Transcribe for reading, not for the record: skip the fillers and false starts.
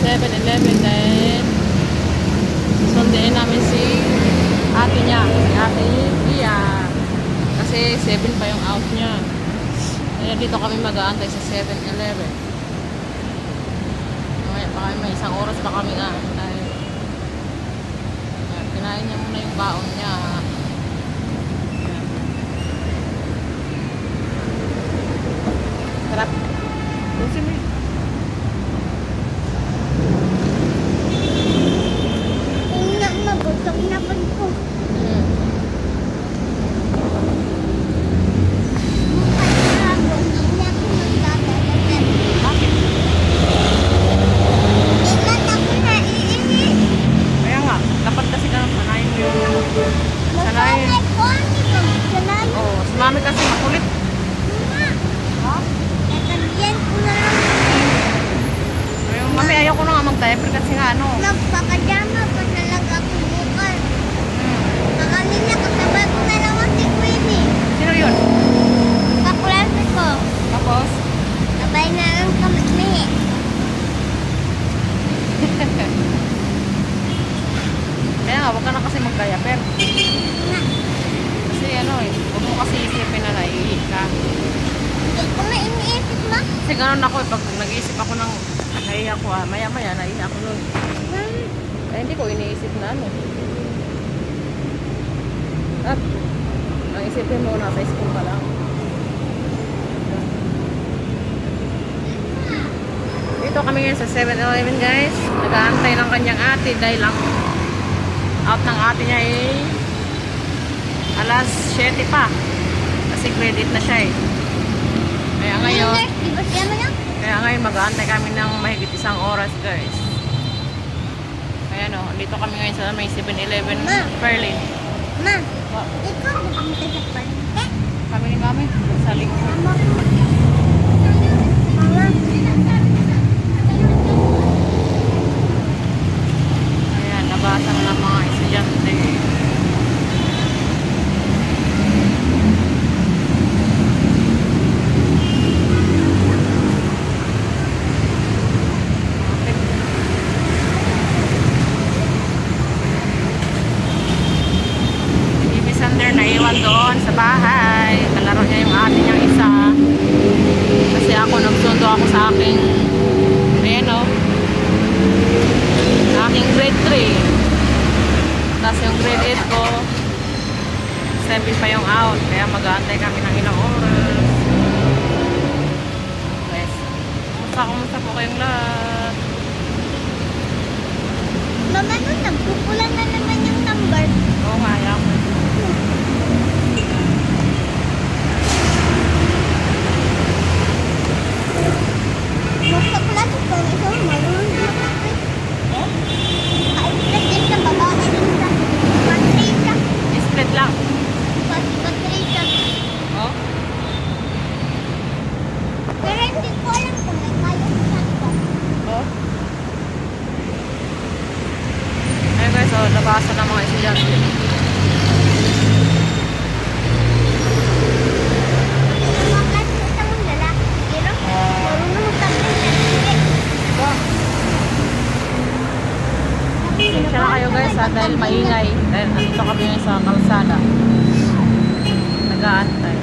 7-Eleven dahil sundiin namin si ate niya, si ate Iya. Kasi 7 pa yung out niya. Kaya dito kami mag-aantay sa 7-Eleven. Baka may isang oras pa kami aantay. Kinain niya muna yung baon niya. Sarap. Lusin mo yun. Magutok na po ko. Bakit? Kaya nga, dapat kasi ka sanayin mo yung sanayin. Oo, si mami kasi makulit. Ha? Ayun, mami, ayaw ko na nga mag-diaper kasi nga ano. Nagpakajama pa talaga ako bukas. Kanina kasabay ko na naman si Queenie. Sino yun? Kaklase ko. Tapos? Sabay na lang kami. Kaya nga, huwag ka na kasi mag-diaper. Kasi ano eh, huwag mo kasi isipin na naiihi ka. Hindi ko na iniisip mo. Kasi ganun ako eh, pag nag-iisip ako ng naiihi ako maya-maya naiihi ako nun. Eh, hindi ko iniisip na ano. At, ang isipin mo, nasa school ka lang. Dito kami ngayon sa 7-Eleven guys. Nag-aantay ng kanyang ate dahil lang out ng ate niya eh alas 7 pa. Kasi grade 8 na siya eh. Kaya ngayon, mag-aantay kami ng mahigit isang oras guys. Kaya no, dito kami ngayon sa may 7-Eleven Berlin. Ma, ikaw pupunta sa palengke? Kami ni mami sa lingkod. Mama. Ayan, nabasan ng mga estudyante. Naiwan doon sa bahay. Kalaro niya yung ate niyang isa. Kasi ako nagsundo ako sa aking ayan o sa aking grade 3. Tapos yung grade 8 ko 7 pa yung out. Kaya mag-aantay kami ng ilang oras. Guys, kumusta po kayong lahat? Mama, nun, nagpupulan na naman yung number. Oo nga, yan. Basta klase ko, ito marunong na kasi. Oh? Ka-split din sa babae din sa Patricia. Split lang. Patricia. Oh? Pero hindi ko alam kung may kaya sa ko. Oh? Ayun guys, so labasan ng mga estudyante. Mga klase ko sa mga lalaki. Pero marunong magtabi sa Pasensya na kayo guys dahil maingay. Dahil nandito kami ngayon sa kalsada. Nag-aantay.